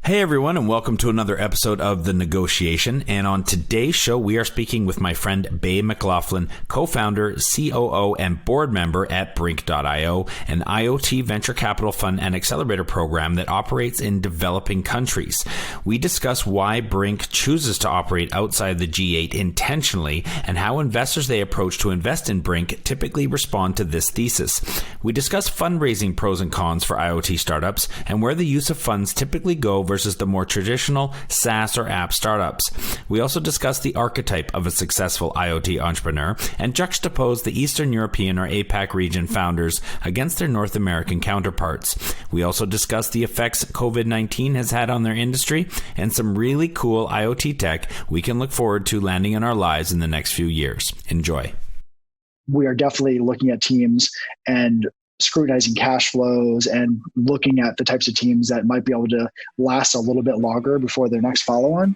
Hey everyone, and welcome to another episode of The Negotiation. And on today's show, we are speaking with my friend Bay McLaughlin, co-founder, COO, and board member at Brinc.io, an IoT venture capital fund and accelerator program that operates in developing countries. We discuss why Brinc chooses to operate outside the G8 intentionally and how investors they approach to invest in Brinc typically respond to this thesis. We discuss fundraising pros and cons for IoT startups and where the use of funds typically go versus the more traditional SaaS or app startups. We also discuss the archetype of a successful IoT entrepreneur and juxtapose the Eastern European or APAC region founders against their North American counterparts. We also discuss the effects COVID-19 has had on their industry and some really cool IoT tech we can look forward to landing in our lives in the next few years. Enjoy. We are definitely looking at teams and scrutinizing cash flows and looking at the types of teams that might be able to last a little bit longer before their next follow-on,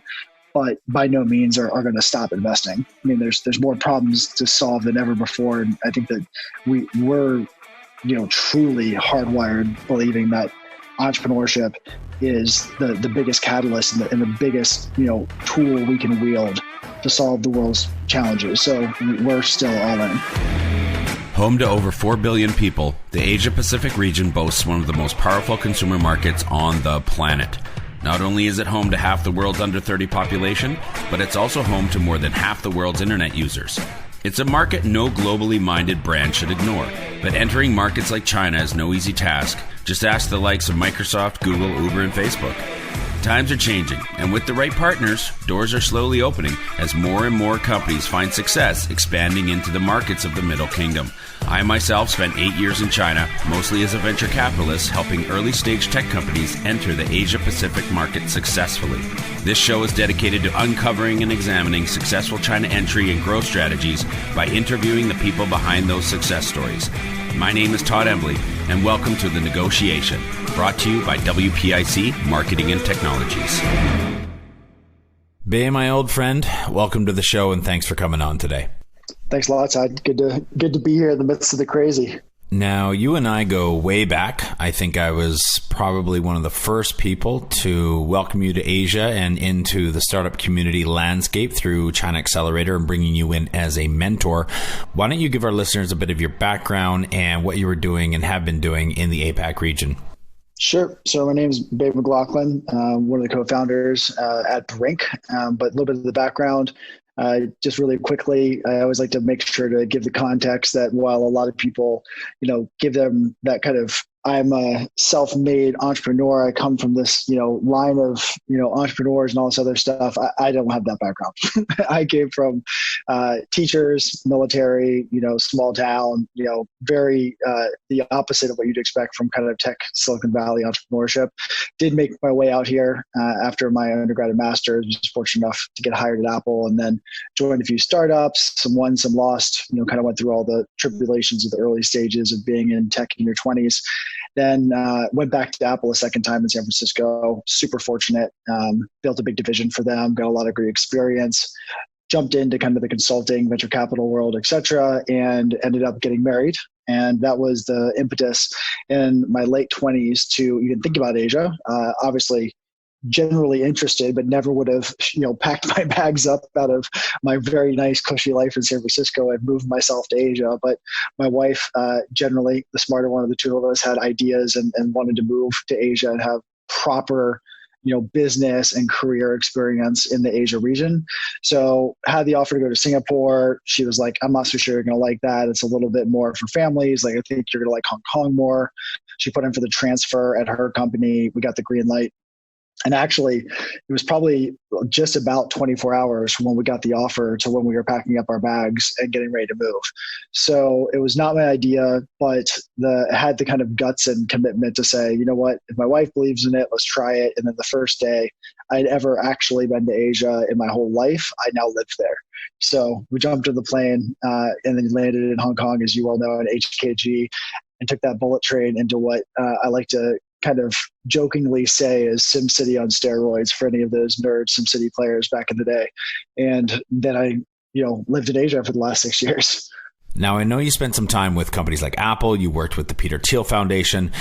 but by no means are going to stop investing. I mean, there's more problems to solve than ever before, and I think that we're truly hardwired believing that entrepreneurship is the biggest catalyst and the biggest tool we can wield to solve the world's challenges. So we're still all in. Home to over 4 billion people, the Asia-Pacific region boasts one of the most powerful consumer markets on the planet. Not only is it home to half the world's under 30 population, but it's also home to more than half the world's internet users. It's a market no globally minded brand should ignore, but entering markets like China is no easy task. Just ask the likes of Microsoft, Google, Uber, and Facebook. Times are changing, and with the right partners, doors are slowly opening as more and more companies find success expanding into the markets of the Middle Kingdom. I myself spent 8 years in China, mostly as a venture capitalist, helping early-stage tech companies enter the Asia-Pacific market successfully. This show is dedicated to uncovering and examining successful China entry and growth strategies by interviewing the people behind those success stories. My name is Todd Embley, and welcome to The Negotiation, brought to you by WPIC Marketing and Technologies. Bay, my old friend, welcome to the show, and thanks for coming on today. Thanks a lot, Todd. Good to be here in the midst of the crazy. Now, you and I go way back. I think I was probably one of the first people to welcome you to Asia and into the startup community landscape through China Accelerator and bringing you in as a mentor. Why don't you give our listeners a bit of your background and what you were doing and have been doing in the APAC region? Sure. So my name is Bay McLaughlin, one of the co-founders at Brinc, but a little bit of the background. Just really quickly, I always like to make sure to give the context that while a lot of people, give them that kind of, I'm a self-made entrepreneur. I come from this, line of, entrepreneurs and all this other stuff. I don't have that background. I came from teachers, military, small town, very the opposite of what you'd expect from kind of tech Silicon Valley entrepreneurship. Did make my way out here after my undergrad and master's. Was fortunate enough to get hired at Apple and then joined a few startups, some won, some lost, kind of went through all the tribulations of the early stages of being in tech in your 20s. Then went back to Apple a second time in San Francisco. Super fortunate. Built a big division for them. Got a lot of great experience. Jumped into kind of the consulting, venture capital world, et cetera, and ended up getting married. And that was the impetus in my late 20s to even think about Asia. Obviously, generally interested, but never would have, packed my bags up out of my very nice, cushy life in San Francisco and moved myself to Asia. But my wife, generally the smarter one of the two of us, had ideas and wanted to move to Asia and have proper, business and career experience in the Asia region. So had the offer to go to Singapore. She was like, I'm not so sure you're going to like that. It's a little bit more for families. Like, I think you're going to like Hong Kong more. She put in for the transfer at her company. We got the green light. And actually, it was probably just about 24 hours from when we got the offer to when we were packing up our bags and getting ready to move. So it was not my idea, but it had the kind of guts and commitment to say, you know what, if my wife believes in it, let's try it. And then the first day I'd ever actually been to Asia in my whole life, I now lived there. So we jumped into the plane and then landed in Hong Kong, as you well know, in HKG, and took that bullet train into what I like to kind of jokingly say is SimCity on steroids for any of those nerd SimCity players back in the day. And then I, lived in Asia for the last 6 years. Now, I know you spent some time with companies like Apple. You worked with the Peter Thiel Foundation.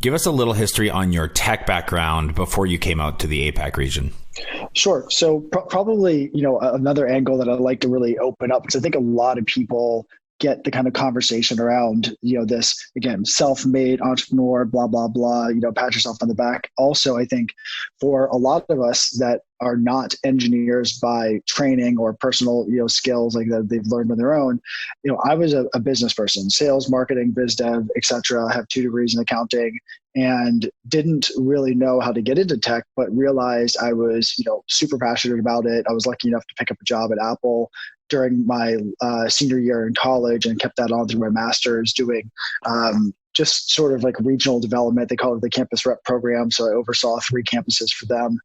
Give us a little history on your tech background before you came out to the APAC region. Sure. So probably, another angle that I'd like to really open up, because I think a lot of people get the kind of conversation around, this, again, self-made entrepreneur, blah, blah, blah, pat yourself on the back. Also, I think for a lot of us that are not engineers by training or personal, skills like that they've learned on their own, I was a business person, sales, marketing, biz dev, et cetera. I have 2 degrees in accounting and didn't really know how to get into tech, but realized I was, super passionate about it. I was lucky enough to pick up a job at Apple during my senior year in college and kept that on through my master's doing just sort of like regional development. They call it the campus rep program. So I oversaw 3 campuses for them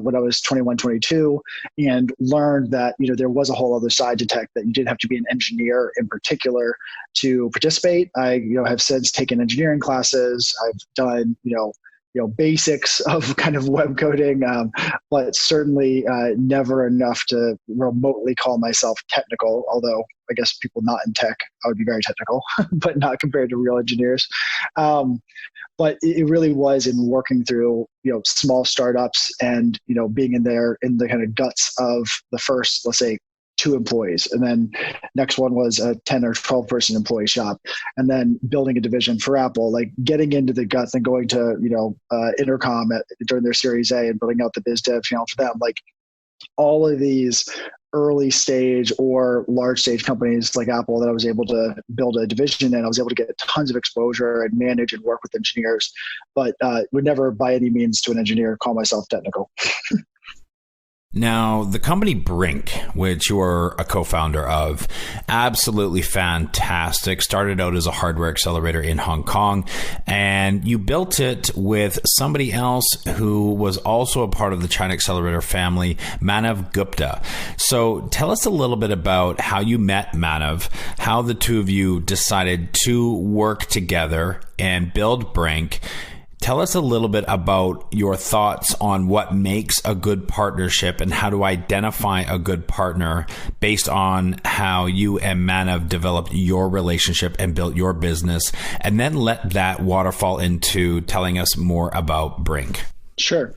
when I was 21, 22, and learned that, there was a whole other side to tech, that you didn't have to be an engineer in particular to participate. I, have since taken engineering classes. I've done, basics of kind of web coding, but certainly never enough to remotely call myself technical, although I guess people not in tech, I would be very technical, but not compared to real engineers. But it really was in working through, small startups and, being in the kind of guts of the first, let's say, 2 employees. And then next one was a 10 or 12 person employee shop. And then building a division for Apple, like getting into the guts and going to, Intercom during their Series A and building out the biz dev channel for them. Like all of these early stage or large stage companies like Apple that I was able to build a division in, I was able to get tons of exposure and manage and work with engineers, but would never by any means to an engineer call myself technical. Now, the company Brinc, which you're a co-founder of, absolutely fantastic. Started out as a hardware accelerator in Hong Kong, and you built it with somebody else who was also a part of the China Accelerator family, Manav Gupta. So tell us a little bit about how you met Manav, how the 2 of you decided to work together and build Brinc. Tell us a little bit about your thoughts on what makes a good partnership and how to identify a good partner based on how you and Manav developed your relationship and built your business, and then let that waterfall into telling us more about Brinc. Sure.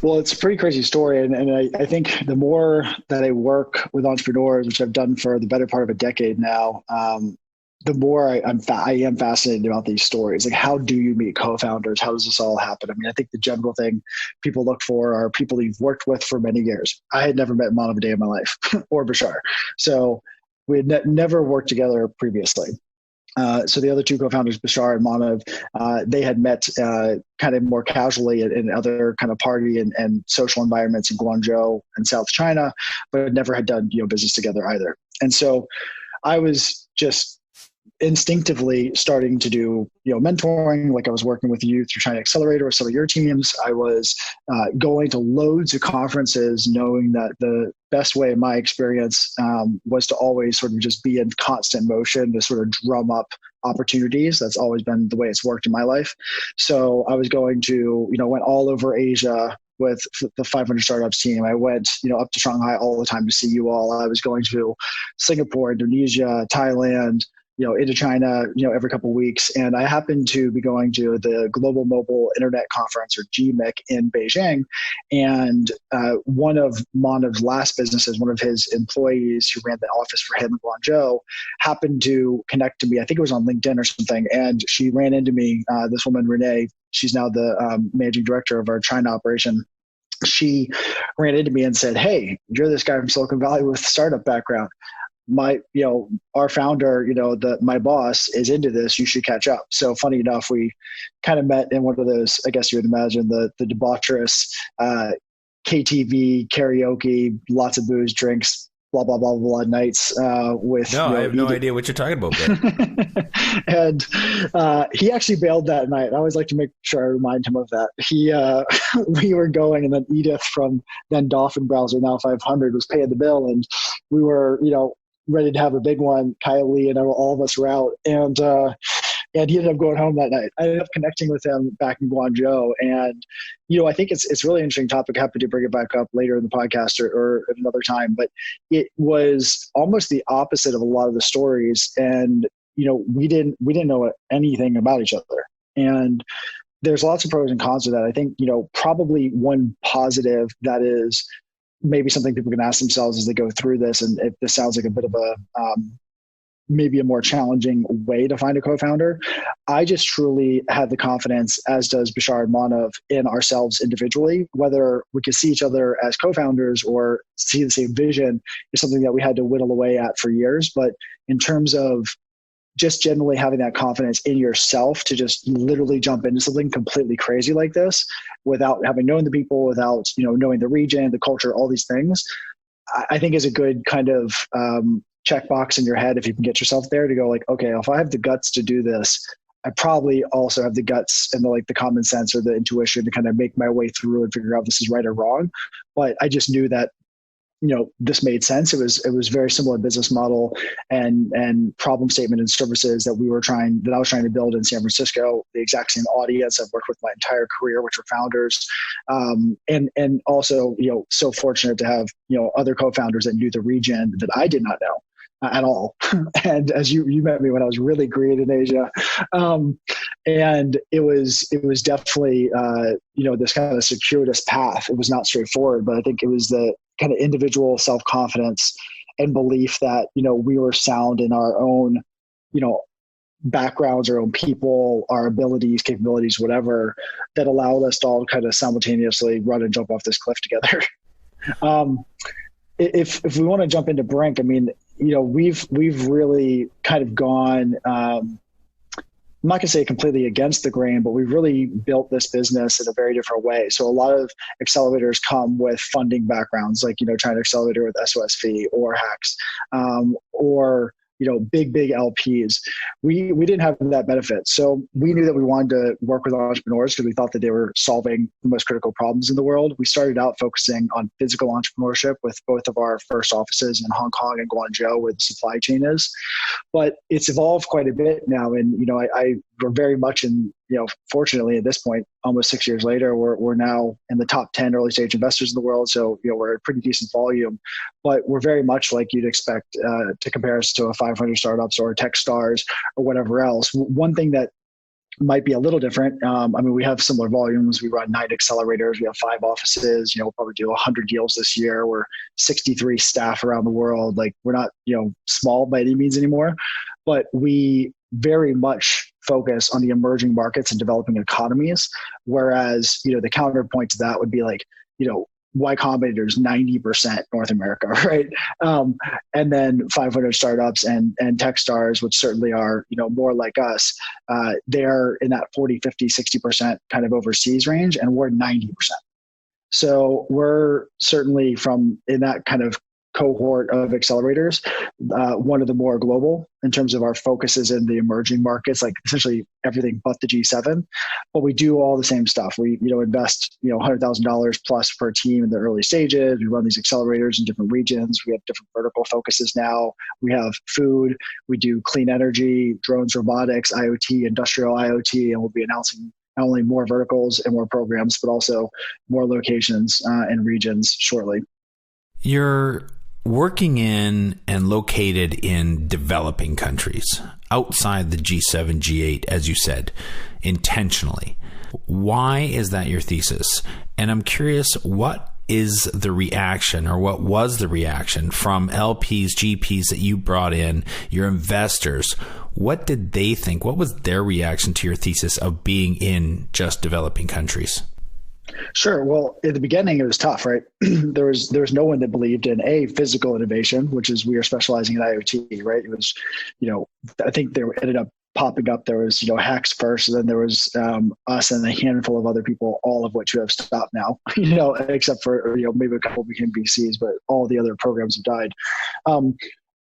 Well, it's a pretty crazy story. And I think the more that I work with entrepreneurs, which I've done for the better part of a decade now, the more I am fascinated about these stories. Like, how do you meet co-founders? How does this all happen? I mean, I think the general thing people look for are people you've worked with for many years. I had never met Manav a day in my life or Bashar. So we had never worked together previously. So the other 2 co-founders, Bashar and Manav, they had met kind of more casually in other kind of party and social environments in Guangzhou and South China, but never had done business together either. And so I was just instinctively starting to do mentoring, like I was working with you through China Accelerator or some of your teams. I was going to loads of conferences, knowing that the best way in my experience was to always sort of just be in constant motion to sort of drum up opportunities. That's always been the way it's worked in my life. So I was going to, went all over Asia with the 500 Startups team. I went, up to Shanghai all the time to see you all. I was going to Singapore, Indonesia, Thailand, into China, every couple of weeks. And I happened to be going to the Global Mobile Internet Conference, or GMIC, in Beijing. And one of Manav's last businesses, one of his employees who ran the office for him in Guangzhou, happened to connect to me. I think it was on LinkedIn or something. And she ran into me, this woman, Renee. She's now the managing director of our China operation. She ran into me and said, "Hey, you're this guy from Silicon Valley with startup background. Our founder, my boss is into this. You should catch up." So funny enough, we kind of met in one of those, I guess you would imagine, the debaucherous KTV, karaoke, lots of booze, drinks, blah, blah, blah, blah nights with. No, I have no idea what you're talking about, Ben. And he actually bailed that night. I always like to make sure I remind him of that. We were going, and then Edith from then Dolphin Browser, now 500, was paying the bill, and we were, ready to have a big one. Kylie and all of us were out. And, And he ended up going home that night. I ended up connecting with him back in Guangzhou. And, I think it's really interesting topic. Happy to bring it back up later in the podcast or at another time. But it was almost the opposite of a lot of the stories. And, we didn't know anything about each other. And there's lots of pros and cons to that. I think, probably one positive that is maybe something people can ask themselves as they go through this. And if this sounds like a bit of a, maybe a more challenging way to find a co-founder, I just truly had the confidence, as does Bashar and Manav, in ourselves individually. Whether we could see each other as co-founders or see the same vision is something that we had to whittle away at for years. But in terms of just generally having that confidence in yourself to just literally jump into something completely crazy like this without having known the people, without, knowing the region, the culture, all these things, I think is a good kind of checkbox in your head if you can get yourself there to go like, okay, if I have the guts to do this, I probably also have the guts and the common sense or the intuition to kind of make my way through and figure out if this is right or wrong. But I just knew that this made sense. It was very similar business model and problem statement and services that I was trying to build in San Francisco, the exact same audience I've worked with my entire career, which were founders. And also, so fortunate to have, other co-founders that knew the region that I did not know at all. And as you met me when I was really green in Asia. And it was definitely, this kind of circuitous path. It was not straightforward, but I think it was the kind of individual self-confidence and belief that, we were sound in our own, backgrounds, our own people, our abilities, capabilities, whatever, that allowed us to all kind of simultaneously run and jump off this cliff together. If we want to jump into Brinc, I mean, we've really kind of gone, I'm not going to say completely against the grain, but we've really built this business in a very different way. So a lot of accelerators come with funding backgrounds, like, trying to accelerator with SOSV or hacks, or, big LPs. We didn't have that benefit. So we knew that we wanted to work with entrepreneurs because we thought that they were solving the most critical problems in the world. We started out focusing on physical entrepreneurship with both of our first offices in Hong Kong and Guangzhou, where the supply chain is. But it's evolved quite a bit now. And, we're very much in, fortunately at this point, almost 6 years later, we're now in the top 10 early stage investors in the world. So, we're at pretty decent volume, but we're very much like you'd expect to compare us to a 500 startups or Techstars or whatever else. One thing that might be a little different. We have similar volumes. We run 9 accelerators. We have 5 offices. We'll probably do 100 deals this year. We're 63 staff around the world. Like, we're not, small by any means anymore, but we very much focus on the emerging markets and developing economies. Whereas, the counterpoint to that would be like, Y Combinator's 90% North America, right? And then 500 startups and Techstars, which certainly are, more like us, they're in that 40, 50, 60% kind of overseas range, and we're 90%. So we're certainly in that kind of cohort of accelerators, one of the more global in terms of our focuses in the emerging markets, like essentially everything but the G7. But we do all the same stuff. We, invest, $100,000 plus per team in the early stages. We run these accelerators in different regions. We have different vertical focuses now. We have food. We do clean energy, drones, robotics, IoT, industrial IoT, and we'll be announcing not only more verticals and more programs, but also more locations and regions shortly. You're working in and located in developing countries outside the G7, G8, as you said, intentionally. Why is that your thesis? And I'm curious, what is the reaction, or what was the reaction from LPs, GPs that you brought in, your investors? What did they think? What was their reaction to your thesis of being in just developing countries? Sure. Well, at the beginning, it was tough, right? there was no one that believed in physical innovation, which is we are specializing in IoT, right? It was, I think there ended up popping up. There was, hacks first, and then there was us and a handful of other people, all of which have stopped now, except for, maybe a couple became VCs, but all the other programs have died.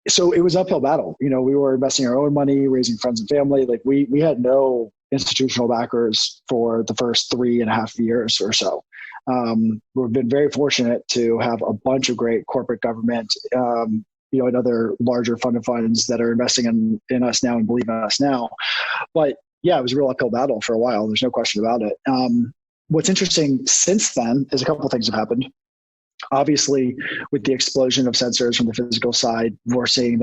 So it was uphill battle. We were investing our own money, raising friends and family. Like we had no institutional backers for the first 3.5 years or so. We've been very fortunate to have a bunch of great corporate government, and other larger fund of funds that are investing in us now and believe in us now. But yeah, it was a real uphill battle for a while. There's no question about it. What's interesting since then is a couple of things have happened. Obviously, with the explosion of sensors from the physical side, we're seeing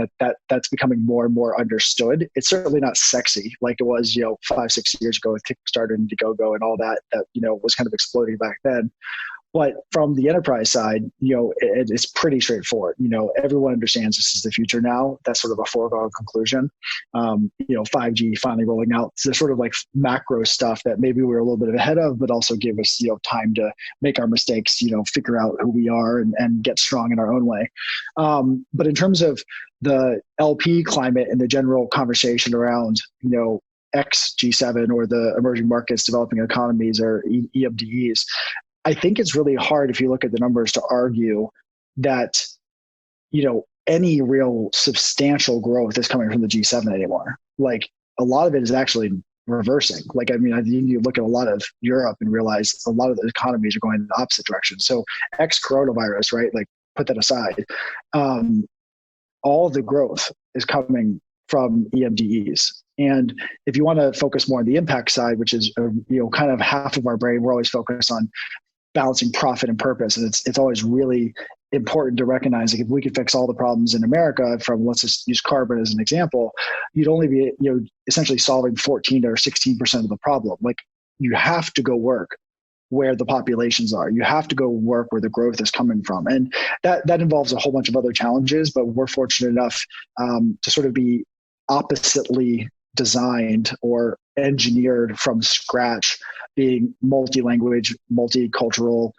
that's becoming more and more understood. It's certainly not sexy like it was, 5-6 years ago with Kickstarter and Indiegogo and all that was kind of exploding back then. But from the enterprise side, it's pretty straightforward. Everyone understands this is the future now. That's sort of a foregone conclusion. 5G finally rolling out. So there's sort of like macro stuff that maybe we were a little bit ahead of, but also give us, time to make our mistakes, figure out who we are and get strong in our own way. But in terms of the LP climate and the general conversation around, ex G7 or the emerging markets, developing economies or EMDEs, I think it's really hard if you look at the numbers to argue that, any real substantial growth is coming from the G7 anymore. Like a lot of it is actually reversing. Like, you look at a lot of Europe and realize a lot of the economies are going in the opposite direction. So ex-coronavirus, right? Like put that aside. All the growth is coming from EMDEs. And if you want to focus more on the impact side, which is, kind of half of our brain, we're always focused on balancing profit and purpose. And it's always really important to recognize, like, if we could fix all the problems in America from, let's just use carbon as an example, you'd only be, essentially solving 14 or 16% of the problem. Like, you have to go work where the populations are. You have to go work where the growth is coming from. And that involves a whole bunch of other challenges, but we're fortunate enough to sort of be oppositely designed or engineered from scratch, being multi-language, multicultural,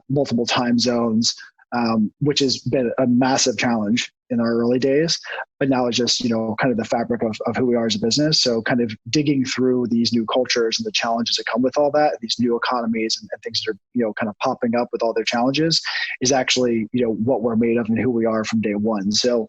multiple time zones, which has been a massive challenge in our early days, but now it's just, kind of the fabric of who we are as a business. So kind of digging through these new cultures and the challenges that come with all that, these new economies and things that are, kind of popping up with all their challenges is actually, what we're made of and who we are from day one. So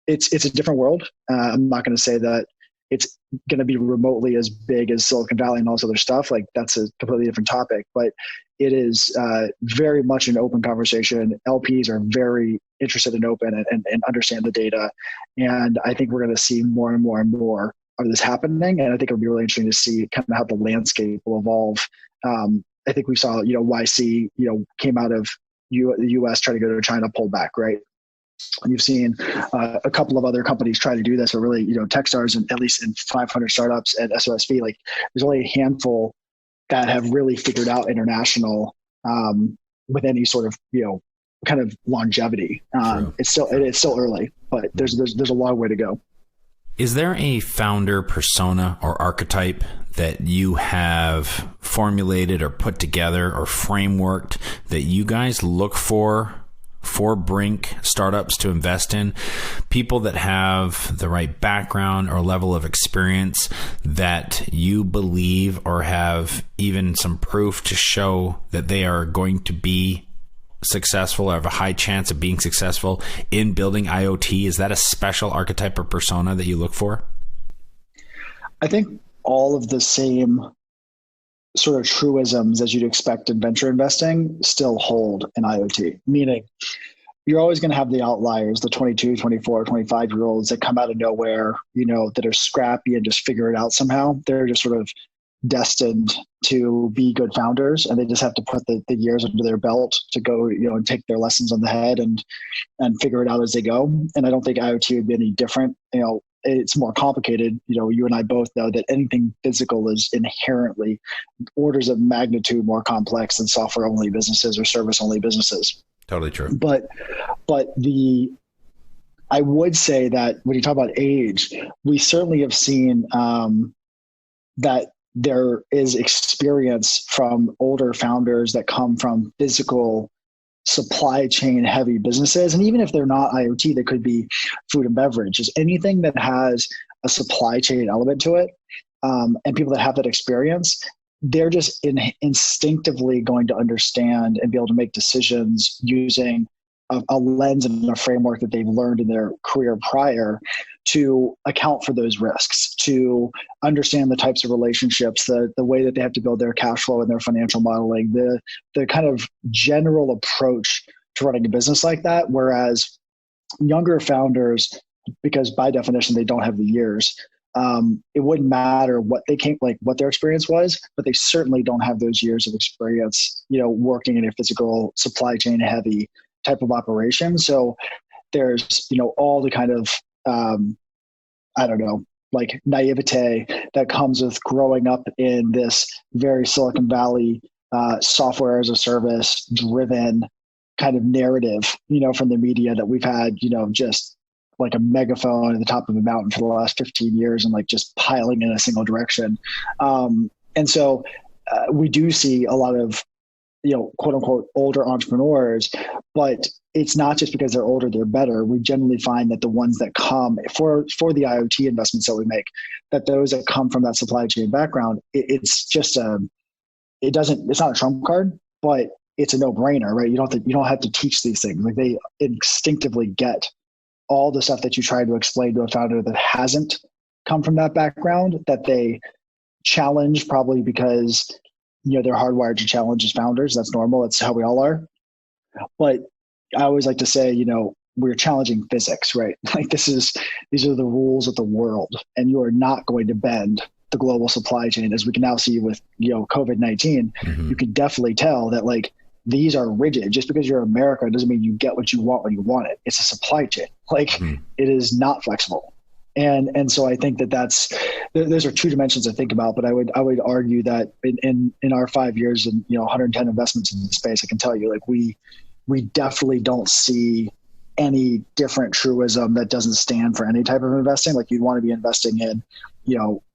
it's a different world. I'm not going to say that it's going to be remotely as big as Silicon Valley and all this other stuff. Like, that's a completely different topic, but it is very much an open conversation. LPs are very interested in open and understand the data. And I think we're going to see more and more and more of this happening. And I think it'll be really interesting to see kind of how the landscape will evolve. I think we saw, YC, came out of the US, try to go to China, pull back, right? And you've seen a couple of other companies try to do this, or really, Techstars, and at least in 500 startups at SOSV, like there's only a handful that have really figured out international with any sort of, kind of longevity. It's still early, but there's a long way to go. Is there a founder persona or archetype that you have formulated or put together or frameworked that you guys look for Brinc startups to invest in? People that have the right background or level of experience that you believe or have even some proof to show that they are going to be successful or have a high chance of being successful in building IoT? Is that a special archetype or persona that you look for? I think all of the same sort of truisms as you'd expect in venture investing still hold in IoT, meaning you're always going to have the outliers, the 22, 24, 25-year-olds that come out of nowhere, that are scrappy and just figure it out somehow. They're just sort of destined to be good founders, and they just have to put the years under their belt to go, and take their lessons on the head and figure it out as they go. And I don't think IoT would be any different. It's more complicated. You and I both know that anything physical is inherently orders of magnitude more complex than software-only businesses or service-only businesses. Totally true. But I would say that when you talk about age, we certainly have seen that there is experience from older founders that come from physical supply chain heavy businesses. And even if they're not IoT, they could be food and beverage. Just anything that has a supply chain element to it. And people that have that experience, they're just instinctively going to understand and be able to make decisions using a lens and a framework that they've learned in their career prior to account for those risks, to understand the types of relationships, the way that they have to build their cash flow and their financial modeling, the kind of general approach to running a business like that. Whereas younger founders, because by definition, they don't have the years, it wouldn't matter what what their experience was, but they certainly don't have those years of experience, working in a physical supply chain heavy type of operation. So there's, all the kind of, like naivete that comes with growing up in this very Silicon Valley software as a service driven kind of narrative, from the media that we've had, just like a megaphone at the top of a mountain for the last 15 years and like just piling in a single direction. And so we do see a lot of, quote unquote, older entrepreneurs, but it's not just because they're older, they're better. We generally find that the ones that come for the IoT investments that we make, that those that come from that supply chain background, it's just it's not a trump card, but it's a no-brainer, right? You don't have to teach these things. Like they instinctively get all the stuff that you try to explain to a founder that hasn't come from that background, that they challenge probably because, they're hardwired to challenge as founders. That's normal. That's how we all are. But I always like to say, we're challenging physics, right? Like these are the rules of the world, and you are not going to bend the global supply chain, as we can now see with, COVID-19. You can definitely tell that like these are rigid. Just because you're America doesn't mean you get what you want when you want it. It's a supply chain. Like it is not flexible. And so I think those are two dimensions I think about, but I would argue that in our 5 years and 110 investments in the space, I can tell you like we definitely don't see any different truism that doesn't stand for any type of investing. Like you'd want to be investing in,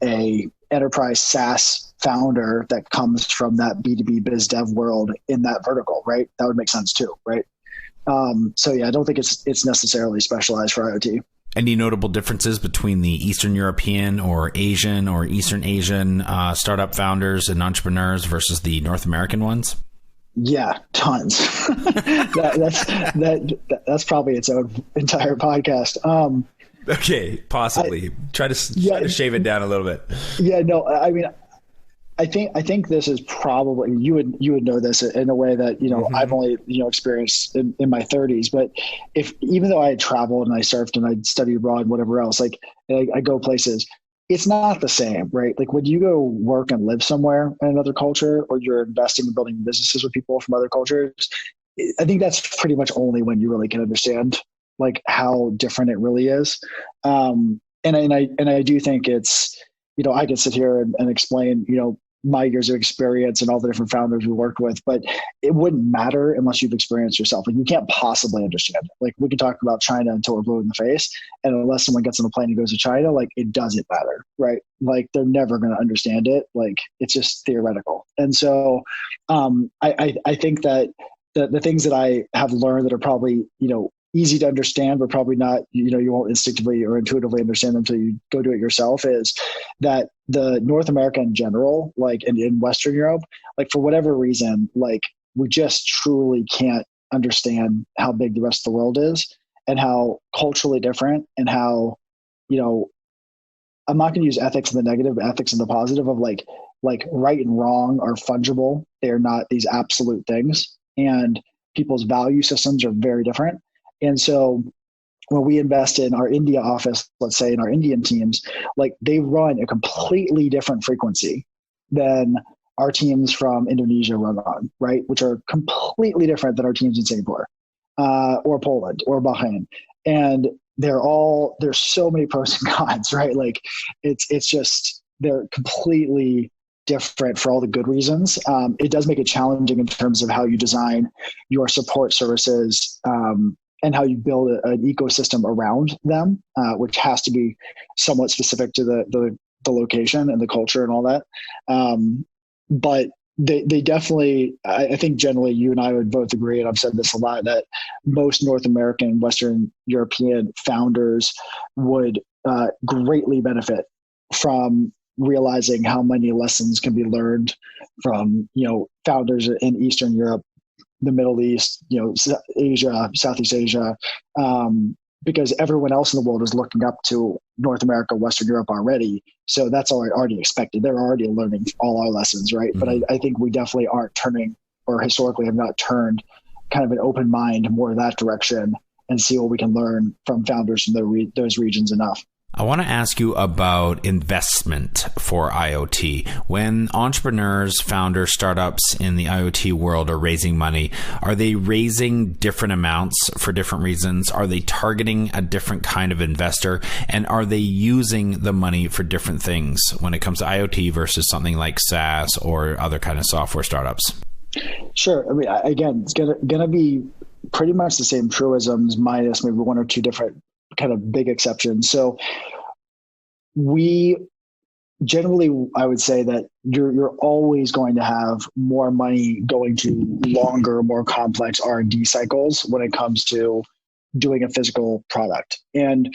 a enterprise SaaS founder that comes from that B2B biz dev world in that vertical, right? That would make sense too, right? So yeah, I don't think it's necessarily specialized for IoT. Any notable differences between the Eastern European or Asian or Eastern Asian startup founders and entrepreneurs versus the North American ones? Yeah, tons. That's probably its own entire podcast. Okay, possibly. Try to shave it down a little bit. Yeah, no, I mean, I think this is probably, you would know this in a way that, I've only, experienced in my 30s, but even though I had traveled and I surfed and I studied abroad and whatever else, like I go places, it's not the same, right? Like when you go work and live somewhere in another culture, or you're investing and building businesses with people from other cultures, I think that's pretty much only when you really can understand like how different it really is. And I do think it's, I can sit here and explain, my years of experience and all the different founders we worked with, but it wouldn't matter unless you've experienced yourself. Like you can't possibly understand it. Like we can talk about China until we're blue in the face, and unless someone gets on a plane and goes to China, like it doesn't matter, right? Like they're never going to understand it. Like it's just theoretical. And so I think that the things that I have learned that are probably, easy to understand, but probably not, you won't instinctively or intuitively understand them until you go do it yourself, is that the North America in general, like in Western Europe, like for whatever reason, like we just truly can't understand how big the rest of the world is and how culturally different, and how, I'm not going to use ethics in the negative, but ethics in the positive of like right and wrong are fungible. They're not these absolute things, and people's value systems are very different. And so when we invest in our India office, let's say in our Indian teams, like they run a completely different frequency than our teams from Indonesia run on, right? Which are completely different than our teams in Singapore or Poland or Bahrain. And there's so many pros and cons, right? Like it's just, they're completely different for all the good reasons. It does make it challenging in terms of how you design your support services, and how you build an ecosystem around them, which has to be somewhat specific to the location and the culture and all that. But they definitely, I think generally you and I would both agree, and I've said this a lot, that most North American, Western European founders would greatly benefit from realizing how many lessons can be learned from, founders in Eastern Europe, the Middle East, Asia, Southeast Asia, because everyone else in the world is looking up to North America, Western Europe already. So that's already expected. They're already learning all our lessons, right? Mm-hmm. But I think we definitely aren't turning, or historically have not turned, kind of an open mind more that direction and see what we can learn from founders from those regions enough. I want to ask you about investment for IoT. When entrepreneurs, founders, startups in the IoT world are raising money, are they raising different amounts for different reasons? Are they targeting a different kind of investor? And are they using the money for different things when it comes to IoT versus something like SaaS or other kind of software startups? Sure. I mean, again, it's gonna be pretty much the same truisms minus maybe one or two different kind of big exceptions. So we generally, I would say that you're always going to have more money going to longer, more complex R&D cycles when it comes to doing a physical product. And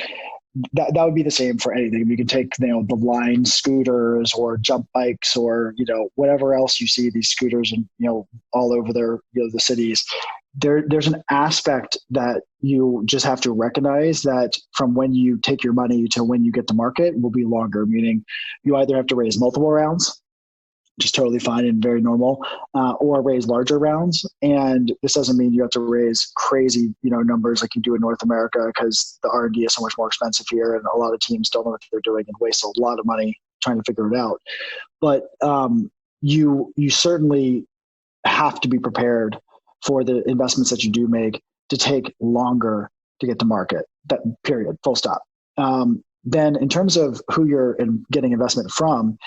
that would be the same for anything. You can take, the line scooters or jump bikes or, whatever else you see these scooters and, all over the cities. There's an aspect that you just have to recognize that from when you take your money to when you get to market will be longer, meaning you either have to raise multiple rounds, which is totally fine and very normal, or raise larger rounds. And this doesn't mean you have to raise crazy, numbers like you do in North America, because the R&D is so much more expensive here, and a lot of teams don't know what they're doing and waste a lot of money trying to figure it out. But you certainly have to be prepared for the investments that you do make to take longer to get to market. That period, full stop. Then in terms of who you're getting investment from,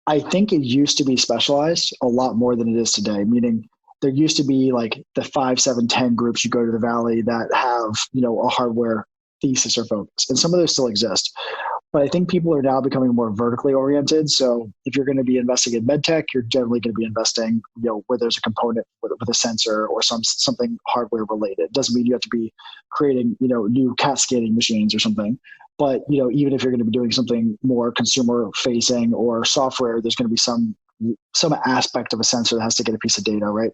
I think it used to be specialized a lot more than it is today, meaning there used to be like the 5, 7, 10 groups you go to the Valley that have, a hardware thesis or focus. And some of those still exist. But I think people are now becoming more vertically oriented. So if you're going to be investing in medtech, you're generally going to be investing, where there's a component with a sensor or something hardware related. It doesn't mean you have to be creating, new cascading machines or something. But, even if you're going to be doing something more consumer facing or software, there's going to be some aspect of a sensor that has to get a piece of data, right?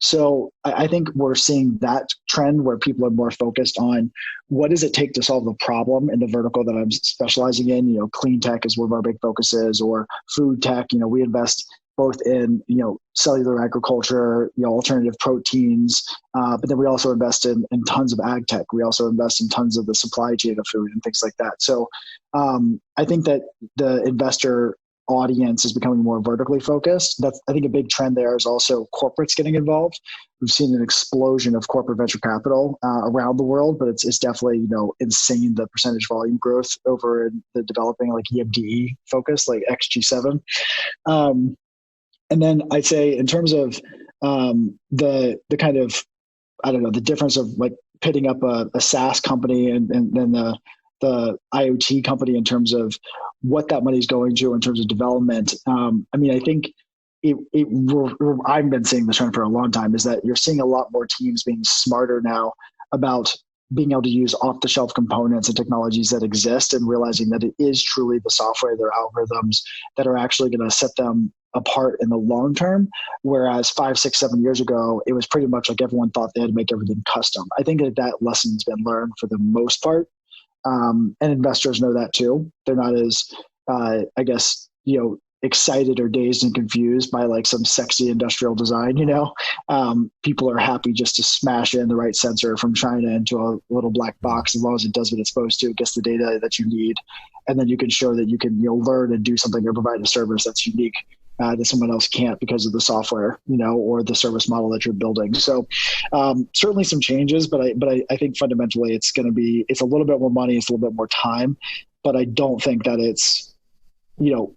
So I think we're seeing that trend where people are more focused on what does it take to solve the problem in the vertical that I'm specializing in. Clean tech is one of our big focuses, or food tech. We invest both in, cellular agriculture, alternative proteins, but then we also invest in tons of ag tech. We also invest in tons of the supply chain of food and things like that. So I think that the investor audience is becoming more vertically focused. That's, I think, a big trend there is also corporates getting involved. We've seen an explosion of corporate venture capital around the world, but it's definitely, insane, the percentage volume growth over in the developing like EMDE focus, like XG7. And then I'd say in terms of the kind of, the difference of like pitting up a SaaS company and then the IoT company in terms of what that money is going to in terms of development. I think I've been seeing this trend for a long time, is that you're seeing a lot more teams being smarter now about being able to use off-the-shelf components and technologies that exist, and realizing that it is truly the software, their algorithms that are actually going to set them apart in the long term. Whereas 5, 6, 7 years ago, it was pretty much like everyone thought they had to make everything custom. I think that lesson's been learned for the most part. And investors know that too. They're not as, excited or dazed and confused by like some sexy industrial design. People are happy just to smash in the right sensor from China into a little black box. As long as it does what it's supposed to, it gets the data that you need, and then you can show that you can learn and do something or provide a service that's unique that someone else can't because of the software, or the service model that you're building. So certainly some changes, but I think fundamentally it's a little bit more money, it's a little bit more time, but I don't think that it's,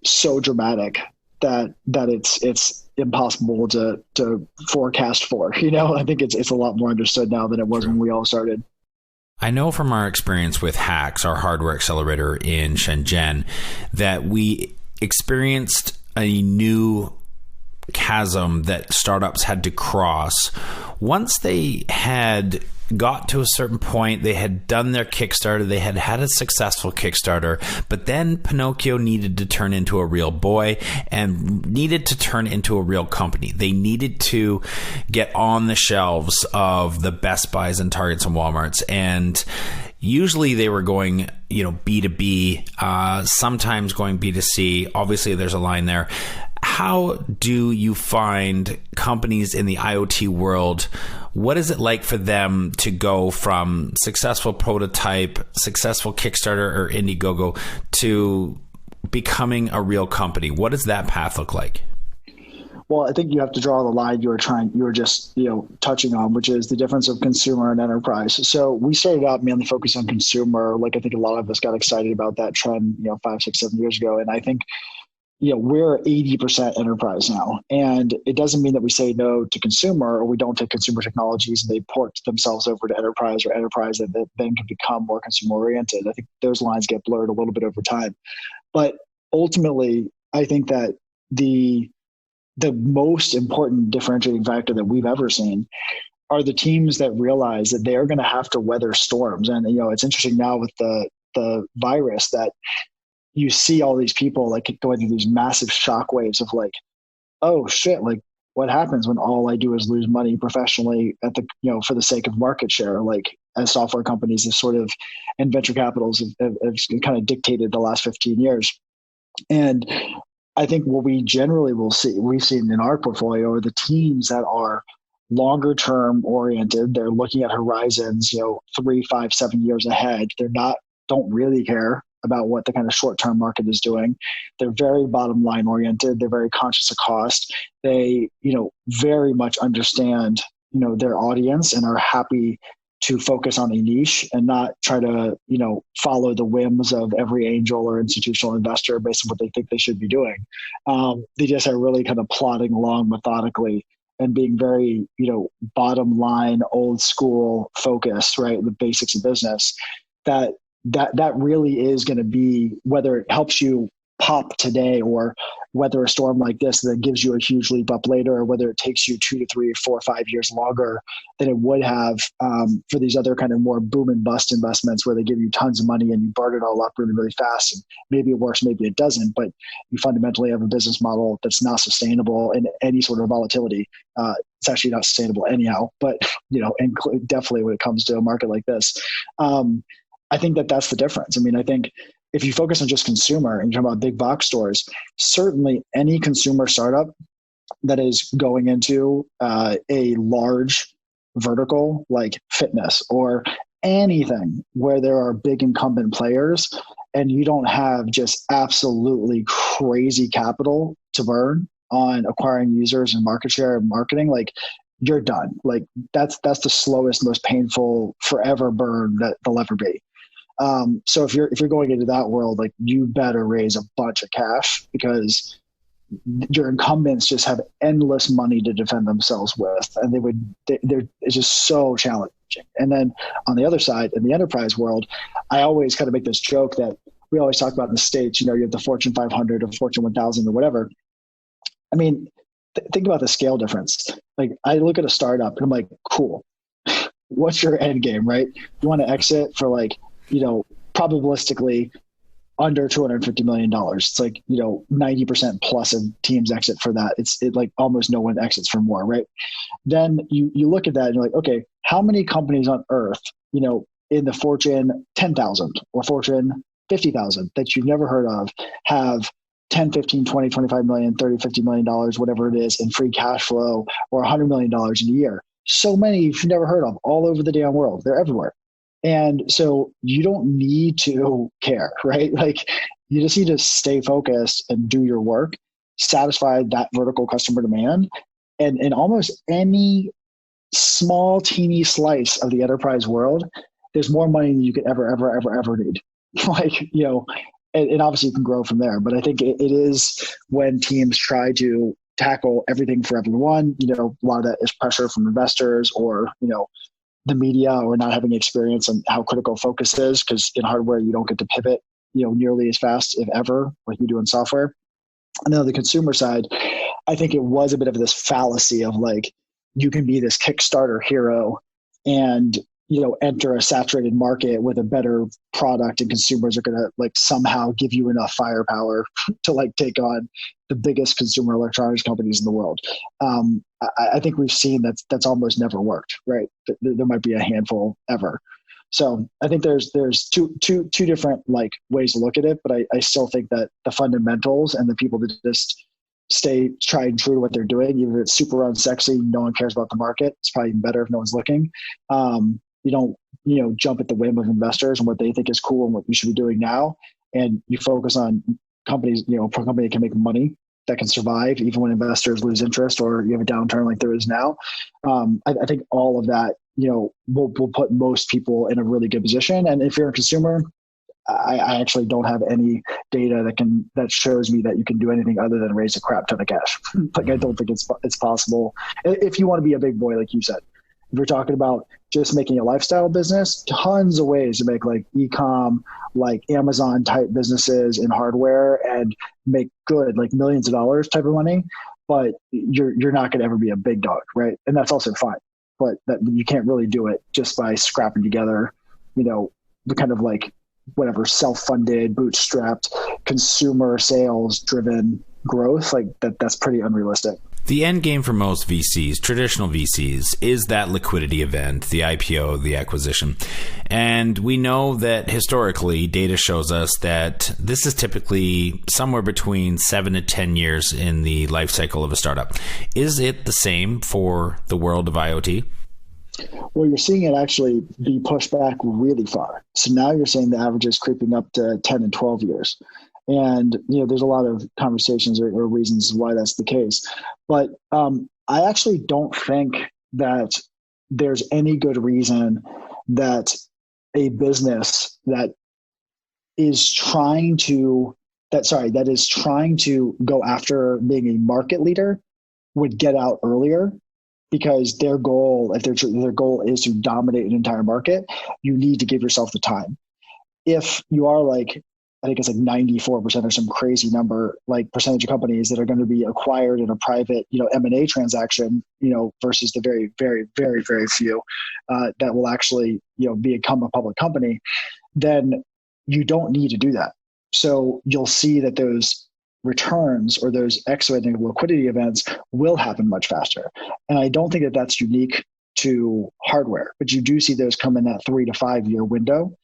so dramatic that it's impossible to forecast for. I think it's a lot more understood now than it was when we all started. I know from our experience with HAX, our hardware accelerator in Shenzhen, that we experienced a new chasm that startups had to cross. Once they had got to a certain point, they had done their Kickstarter, they had had a successful Kickstarter, but then Pinocchio needed to turn into a real boy and needed to turn into a real company. They needed to get on the shelves of the Best Buys and Targets and Walmarts, and usually they were going, B2B, sometimes going B2C. Obviously, there's a line there. how do you find companies in the IoT world? What is it like for them to go from successful prototype, successful Kickstarter or Indiegogo to becoming a real company? What does that path look like? Well, I think you have to draw the line you were just touching on, which is the difference of consumer and enterprise. So we started out mainly focused on consumer. Like I think a lot of us got excited about that trend, 5, 6, 7 years ago. And I think, we're 80% enterprise now. And it doesn't mean that we say no to consumer or we don't take consumer technologies and they port themselves over to enterprise, or enterprise that then can become more consumer oriented. I think those lines get blurred a little bit over time. But ultimately, I think that the most important differentiating factor that we've ever seen are the teams that realize that they are going to have to weather storms. And, it's interesting now with the virus that you see all these people like going through these massive shock waves of like, oh shit, like what happens when all I do is lose money professionally at the, for the sake of market share, like as software companies have sort of, and venture capitals have kind of dictated the last 15 years. And I think what we generally we've seen in our portfolio are the teams that are longer term oriented. They're looking at horizons, 3, 5, 7 years ahead. Don't really care about what the kind of short term market is doing. They're very bottom line oriented. They're very conscious of cost. They, very much understand, their audience and are happy to focus on a niche and not try to, follow the whims of every angel or institutional investor based on what they think they should be doing. They just are really kind of plodding along methodically and being very, bottom line, old school focused, right? The basics of business that really is going to be, whether it helps you pop today or weather a storm like this that gives you a huge leap up later, or whether it takes you 2 to 3 or 4 or 5 years longer than it would have for these other kind of more boom and bust investments where they give you tons of money and you burn it all up really, really fast. And maybe it works, maybe it doesn't, but you fundamentally have a business model that's not sustainable in any sort of volatility. It's actually not sustainable anyhow, but and definitely when it comes to a market like this. I think that's the difference. I mean, I think if you focus on just consumer and you're talking about big box stores, certainly any consumer startup that is going into a large vertical like fitness or anything where there are big incumbent players and you don't have just absolutely crazy capital to burn on acquiring users and market share and marketing, like you're done. Like that's the slowest, most painful forever burn that there'll ever be. So if you're going into that world, like you better raise a bunch of cash because your incumbents just have endless money to defend themselves with, and it's just so challenging. And then on the other side, in the enterprise world, I always kind of make this joke that we always talk about in the States, you have the Fortune 500 or Fortune 1000 or whatever. I mean, think about the scale difference. Like I look at a startup and I'm like, cool. What's your end game, right? You want to exit for like, probabilistically under $250 million. It's like, 90% plus of teams exit for that. It's like almost no one exits for more, right? Then you look at that and you're like, okay, how many companies on earth, in the Fortune 10,000 or Fortune 50,000 that you've never heard of have 10, 15, 20, 25 million, 30, $50 million, whatever it is in free cash flow or $100 million in a year. So many you've never heard of all over the damn world. They're everywhere. And so you don't need to care, right? Like you just need to stay focused and do your work, satisfy that vertical customer demand. And in almost any small, teeny slice of the enterprise world, there's more money than you could ever need. And obviously you can grow from there. But I think it is when teams try to tackle everything for everyone, a lot of that is pressure from investors or, the media or not having experience on how critical focus is, because in hardware, you don't get to pivot, nearly as fast, if ever, like you do in software. And then on the consumer side, I think it was a bit of this fallacy of like, you can be this Kickstarter hero and, enter a saturated market with a better product and consumers are going to like somehow give you enough firepower to like take on the biggest consumer electronics companies in the world. I think we've seen that's almost never worked, right? There might be a handful ever. So I think there's two different like ways to look at it, but I still think that the fundamentals and the people that just stay tried and true to what they're doing. Even if it's super unsexy, no one cares about the market. It's probably even better if no one's looking. You don't, jump at the whim of investors and what they think is cool and what you should be doing now. And you focus on companies, for a company that can make money, that can survive even when investors lose interest or you have a downturn like there is now. I think all of that, will put most people in a really good position. And if you're a consumer, I actually don't have any data that shows me that you can do anything other than raise a crap ton of cash. Like, I don't think it's possible. If you want to be a big boy, like you said, if you're talking about just making a lifestyle business, tons of ways to make like e-com, like Amazon type businesses in hardware and make good, like millions of dollars type of money. But you're not going to ever be a big dog, right? And that's also fine. But that you can't really do it just by scrapping together, the kind of like whatever self-funded, bootstrapped, consumer sales driven growth. Like that's pretty unrealistic. The end game for most VCs, traditional VCs, is that liquidity event, the IPO, the acquisition. And we know that historically, data shows us that this is typically somewhere between 7 to 10 years in the life cycle of a startup. Is it the same for the world of IoT? Well, you're seeing it actually be pushed back really far. So now you're saying the average is creeping up to 10 and 12 years. And, there's a lot of conversations or reasons why that's the case. But I actually don't think that there's any good reason that a business that is trying to go after being a market leader would get out earlier, because their goal, if their goal is to dominate an entire market, you need to give yourself the time. If you are like, I think it's like 94% or some crazy number, like percentage of companies that are going to be acquired in a private, M&A transaction, versus the very, very, very, very few that will actually, become a public company, then you don't need to do that. So you'll see that those returns or those exciting liquidity events will happen much faster. And I don't think that that's unique to hardware, but you do see those come in that 3 to 5 year window.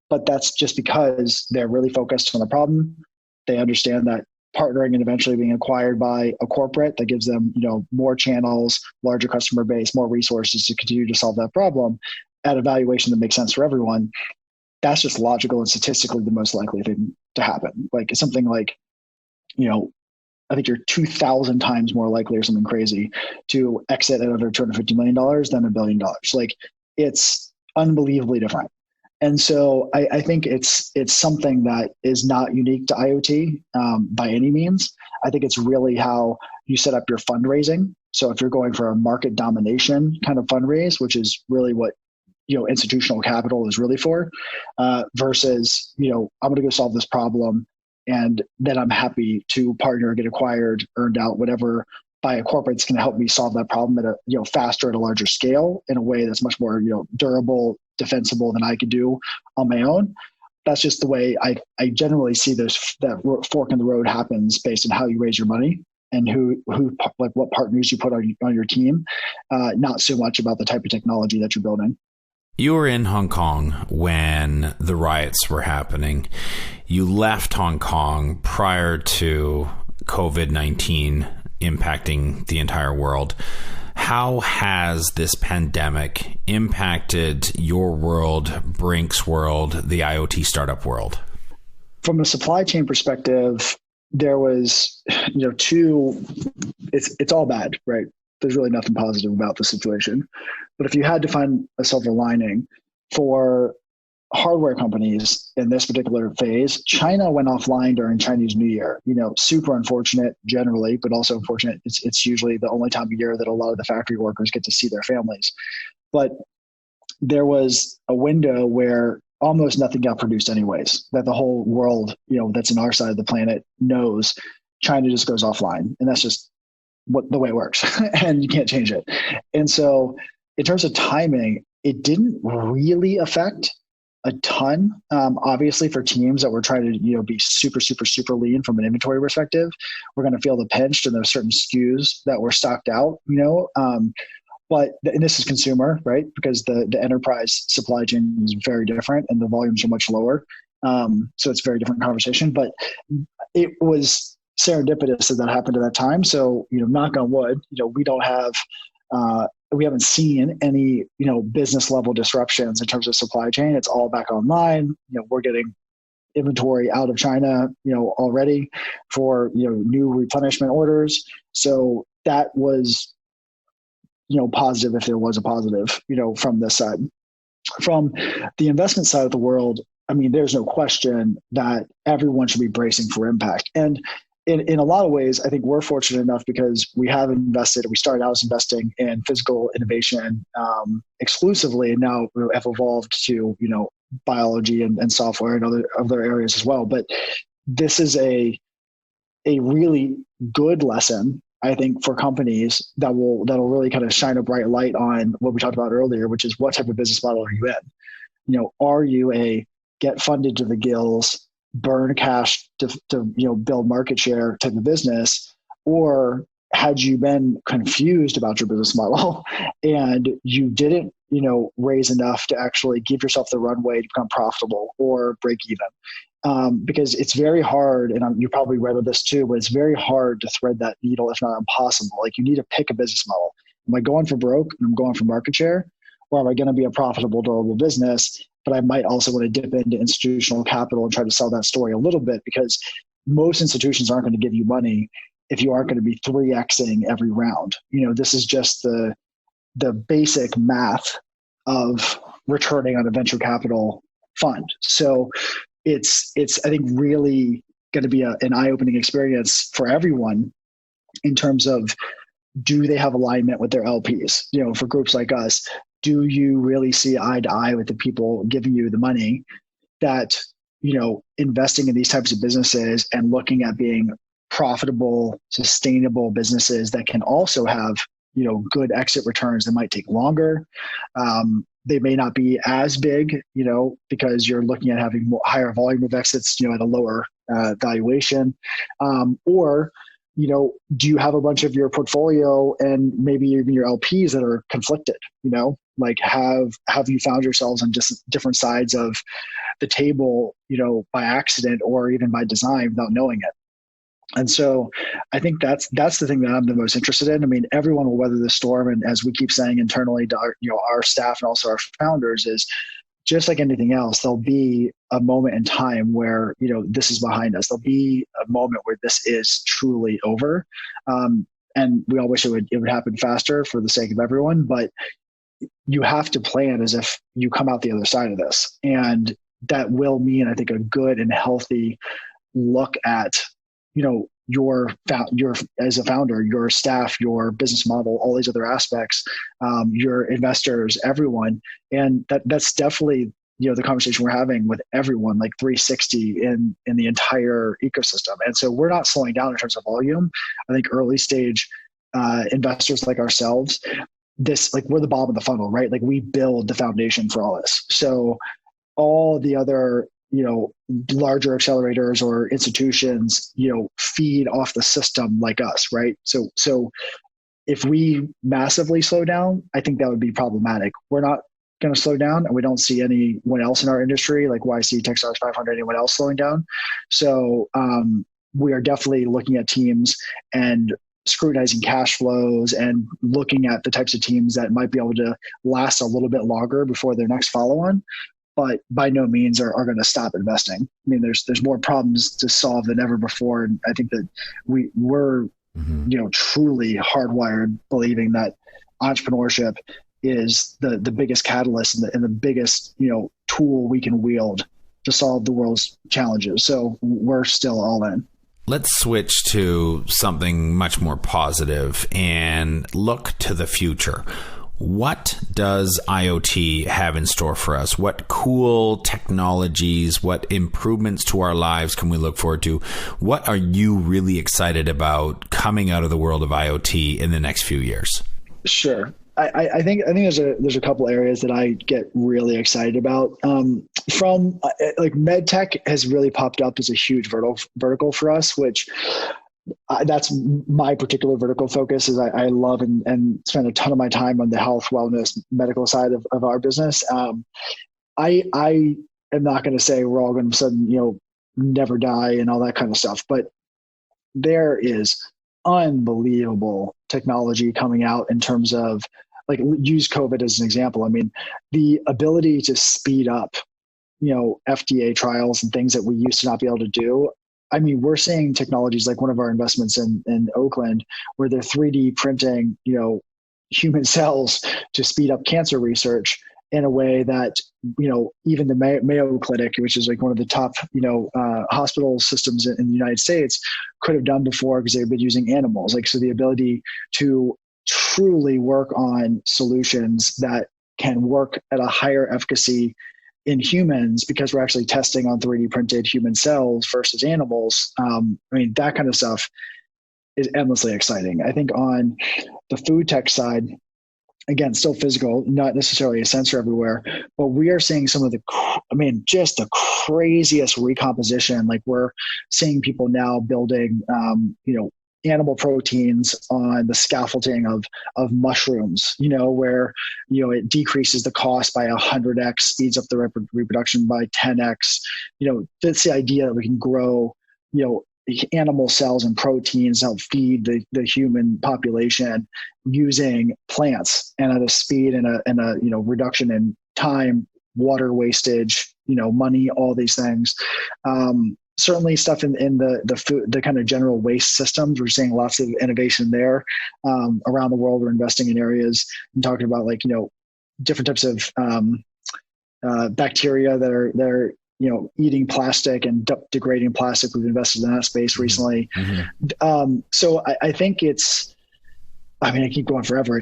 But that's just because they're really focused on the problem. They understand that partnering and eventually being acquired by a corporate that gives them, more channels, larger customer base, more resources to continue to solve that problem at a valuation that makes sense for everyone. That's just logical and statistically the most likely thing to happen. Like it's something like, I think you're 2,000 times more likely or something crazy to exit at under $250 million than $1 billion. Like it's unbelievably different. And so I think it's something that is not unique to IoT by any means. I think it's really how you set up your fundraising. So if you're going for a market domination kind of fundraise, which is really what institutional capital is really for, versus I'm going to go solve this problem, and then I'm happy to partner, get acquired, earned out, whatever, by a corporate that's going to help me solve that problem at a faster, at a larger scale, in a way that's much more durable, defensible than I could do on my own. That's just the way I generally see that fork in the road happens based on how you raise your money and who like what partners you put on your team, not so much about the type of technology that you're building. You were in Hong Kong when the riots were happening. You left Hong Kong prior to COVID-19 impacting the entire world. How has this pandemic impacted your world, Brinc's world, the IoT startup world? From a supply chain perspective, there was, it's all bad, right? There's really nothing positive about the situation. But if you had to find a silver lining for hardware companies in this particular phase, China went offline during Chinese New Year. Super unfortunate generally, but also unfortunate. It's usually the only time of year that a lot of the factory workers get to see their families. But there was a window where almost nothing got produced anyways, that the whole world, that's in our side of the planet knows China just goes offline. And that's just the way it works and you can't change it. And so in terms of timing, it didn't really affect a ton. Obviously for teams that were trying to, be super, super, super lean from an inventory perspective, we're going to feel the pinch, and there's certain SKUs that were stocked out, but and this is consumer, right? Because the enterprise supply chain is very different and the volumes are much lower. So it's a very different conversation, but it was serendipitous that happened at that time. So, knock on wood, we haven't seen any, business level disruptions in terms of supply chain. It's all back online. We're getting inventory out of China, already for, new replenishment orders. So that was, positive if there was a positive, from this side. From the investment side of the world, I mean, there's no question that everyone should be bracing for impact. And in a lot of ways, I think we're fortunate enough because we have invested, we started out as investing in physical innovation exclusively, and now have evolved to, biology and software and other areas as well. But this is a really good lesson, I think, for companies that'll really kind of shine a bright light on what we talked about earlier, which is what type of business model are you in? Are you a get funded to the gills, burn cash to build market share type of business, or had you been confused about your business model and you didn't raise enough to actually give yourself the runway to become profitable or break even? Because it's very hard, and you probably read this too, but it's very hard to thread that needle, if not impossible. Like, you need to pick a business model. Am I going for broke and I'm going for market share, or am I going to be a profitable, durable business? But I might also want to dip into institutional capital and try to sell that story a little bit, because most institutions aren't going to give you money if you aren't going to be 3Xing every round. This is just the basic math of returning on a venture capital fund. So it's I think really going to be an eye-opening experience for everyone in terms of, do they have alignment with their LPs? For groups like us, do you really see eye to eye with the people giving you the money that, investing in these types of businesses and looking at being profitable, sustainable businesses that can also have, good exit returns that might take longer. They may not be as big, because you're looking at having higher volume of exits, at a lower valuation. Or, do you have a bunch of your portfolio and maybe even your LPs that are conflicted? Like, have you found yourselves on just different sides of the table, by accident or even by design without knowing it? And so I think that's the thing that I'm the most interested in. I mean, everyone will weather the storm. And as we keep saying internally to our staff and also our founders, is just like anything else, there'll be a moment in time where, this is behind us. There'll be a moment where this is truly over. And we all wish it would happen faster for the sake of everyone, but you have to plan as if you come out the other side of this. And that will mean, I think, a good and healthy look at, your as a founder, your staff, your business model, all these other aspects, your investors, everyone. And that's definitely, the conversation we're having with everyone, like 360 in the entire ecosystem. And so we're not slowing down in terms of volume. I think early stage investors like ourselves, we're the bottom of the funnel, right? Like, we build the foundation for all this. So all the other, larger accelerators or institutions, feed off the system like us, right? So if we massively slow down, I think that would be problematic. We're not going to slow down, and we don't see anyone else in our industry, like YC, Techstars 500, anyone else slowing down. So we are definitely looking at teams and scrutinizing cash flows and looking at the types of teams that might be able to last a little bit longer before their next follow-on, but by no means are going to stop investing. I mean, there's more problems to solve than ever before. And I think that we're, truly hardwired believing that entrepreneurship is the biggest catalyst and the biggest, tool we can wield to solve the world's challenges. So we're still all in. Let's switch to something much more positive and look to the future. What does IoT have in store for us? What cool technologies, what improvements to our lives can we look forward to? What are you really excited about coming out of the world of IoT in the next few years? Sure. I think there's a couple areas that I get really excited about. From like medtech has really popped up as a huge vertical for us, which that's my particular vertical focus. Is I love and spend a ton of my time on the health, wellness, medical side of our business. I am not going to say we're all going to sudden never die and all that kind of stuff, but there is unbelievable technology coming out in terms of, like, use COVID as an example. I mean, the ability to speed up, FDA trials and things that we used to not be able to do. I mean, we're seeing technologies like one of our investments in Oakland, where they're 3D printing, human cells to speed up cancer research in a way that, even the Mayo Clinic, which is like one of the top, hospital systems in the United States, could have done before, because they've been using animals. Like, so the ability to truly work on solutions that can work at a higher efficacy in humans, because we're actually testing on 3D printed human cells versus animals. I mean, that kind of stuff is endlessly exciting. I think on the food tech side, again, still physical, not necessarily a sensor everywhere, but we are seeing some of just the craziest recomposition. Like, we're seeing people now building, animal proteins on the scaffolding of mushrooms, where, it decreases the cost by 100x, speeds up the reproduction by 10x. That's the idea that we can grow, animal cells and proteins help feed the human population using plants, and at a speed and a reduction in time, water wastage, money, all these things. Certainly stuff in the food, the kind of general waste systems. We're seeing lots of innovation there. Around the world, we're investing in areas and talking about, like, different types of bacteria that are eating plastic and degrading plastic. We've invested in that space recently. Mm-hmm. So I think I keep going forever.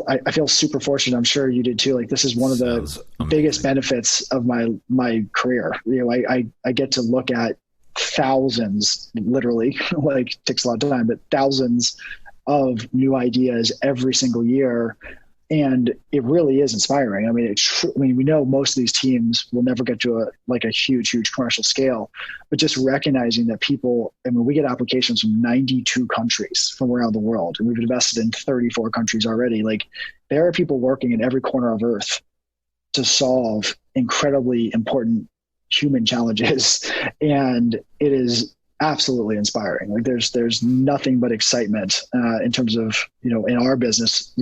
I feel super fortunate. I'm sure you did too. Like, this is one of the biggest benefits of my career. I get to look at thousands, literally, like, it takes a lot of time, but thousands of new ideas every single year. And it really is inspiring. I mean, we know most of these teams will never get to a huge commercial scale, but just recognizing that we get applications from 92 countries from around the world, and we've invested in 34 countries already. Like, there are people working in every corner of Earth to solve incredibly important human challenges. And it is absolutely inspiring. Like, there's nothing but excitement in terms of, in our business,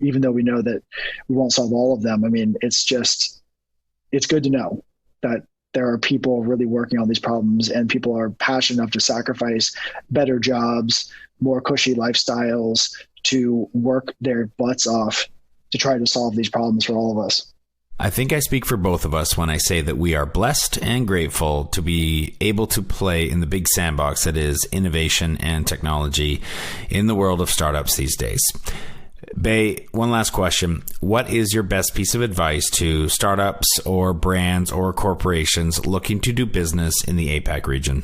even though we know that we won't solve all of them. I mean, it's good to know that there are people really working on these problems, and people are passionate enough to sacrifice better jobs, more cushy lifestyles, to work their butts off to try to solve these problems for all of us. I think I speak for both of us when I say that we are blessed and grateful to be able to play in the big sandbox that is innovation and technology in the world of startups these days. Bay, one last question. What is your best piece of advice to startups or brands or corporations looking to do business in the APAC region?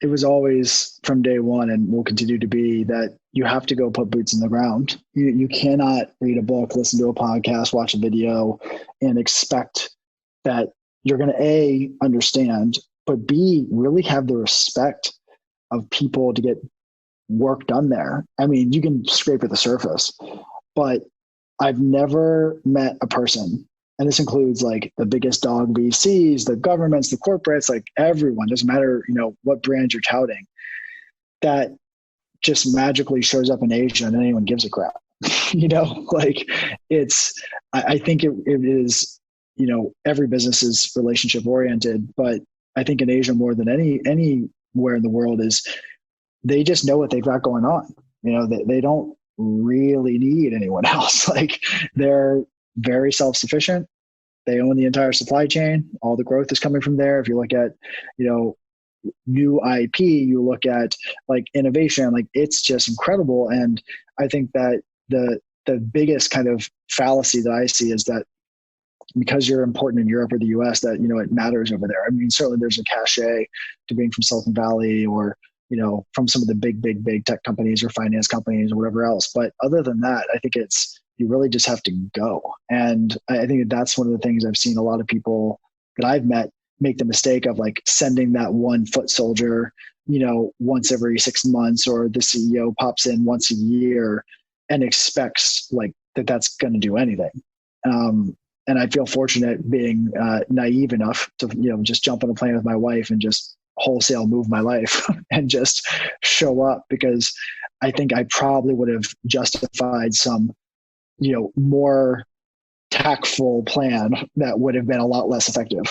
It was always, from day one, and will continue to be, that you have to go put boots in the ground. You cannot read a book, listen to a podcast, watch a video, and expect that you're going to A, understand, but B, really have the respect of people to get work done there. I mean, you can scrape at the surface, but I've never met a person, and this includes like the biggest dog VCs, the governments, the corporates, like everyone, doesn't matter, what brand you're touting, that just magically shows up in Asia and anyone gives a crap. Like, I think it is, every business is relationship oriented, but I think in Asia more than anywhere in the world is, they just know what they've got going on. They don't really need anyone else. Like, they're very self-sufficient. They own the entire supply chain. All the growth is coming from there. If you look at, new IP, you look at like innovation, like, it's just incredible. And I think that the biggest kind of fallacy that I see is that because you're important in Europe or the US, that, it matters over there. I mean, certainly there's a cachet to being from Silicon Valley or, from some of the big tech companies or finance companies or whatever else. But other than that, I think you really just have to go. And I think that's one of the things I've seen a lot of people that I've met make the mistake of, like, sending that one foot soldier, once every 6 months, or the CEO pops in once a year and expects like that's going to do anything. And I feel fortunate being naive enough to, just jump on a plane with my wife and just wholesale move my life and just show up, because I think I probably would have justified some, more tactful plan that would have been a lot less effective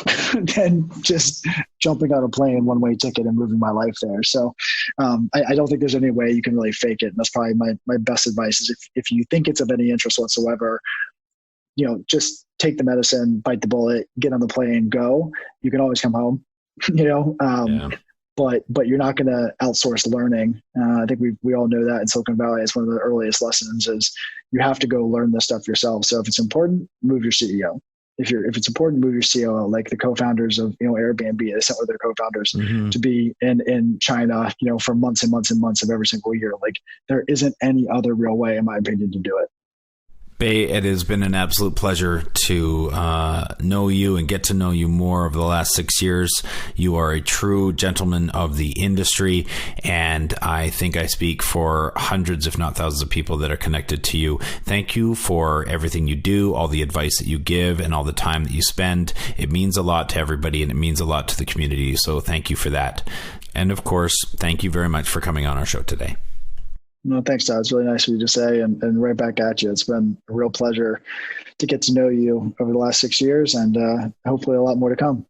than just jumping on a plane, one-way ticket, and moving my life there. So I don't think there's any way you can really fake it. And that's probably my best advice is if you think it's of any interest whatsoever, just take the medicine, bite the bullet, get on the plane, go. You can always come home, but you're not going to outsource learning. I think we all know that in Silicon Valley. It's one of the earliest lessons is you have to go learn this stuff yourself. So if it's important, move your CEO. If it's important, move your COO, like the co-founders of Airbnb. They sent with their co-founders to be in China, for months and months and months of every single year. Like there isn't any other real way, in my opinion, to do it. Bay, it has been an absolute pleasure to know you and get to know you more over the last 6 years. You are a true gentleman of the industry, and I think I speak for hundreds, if not thousands of people that are connected to you. Thank you for everything you do, all the advice that you give, and all the time that you spend. It means a lot to everybody, and it means a lot to the community, so thank you for that. And of course, thank you very much for coming on our show today. No, thanks, Todd. It's really nice of you to say, and right back at you. It's been a real pleasure to get to know you over the last 6 years, and hopefully a lot more to come.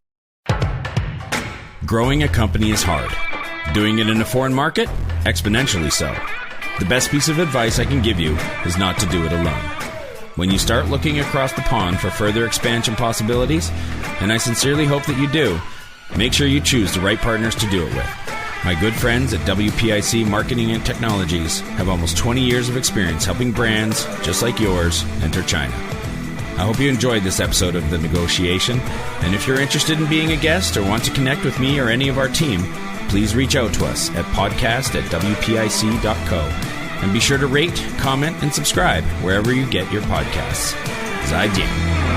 Growing a company is hard. Doing it in a foreign market? Exponentially so. The best piece of advice I can give you is not to do it alone. When you start looking across the pond for further expansion possibilities, and I sincerely hope that you do, make sure you choose the right partners to do it with. My good friends at WPIC Marketing and Technologies have almost 20 years of experience helping brands just like yours enter China. I hope you enjoyed this episode of The Negotiation, and if you're interested in being a guest or want to connect with me or any of our team, please reach out to us at podcast@wpic.co, and be sure to rate, comment, and subscribe wherever you get your podcasts. Zaijian.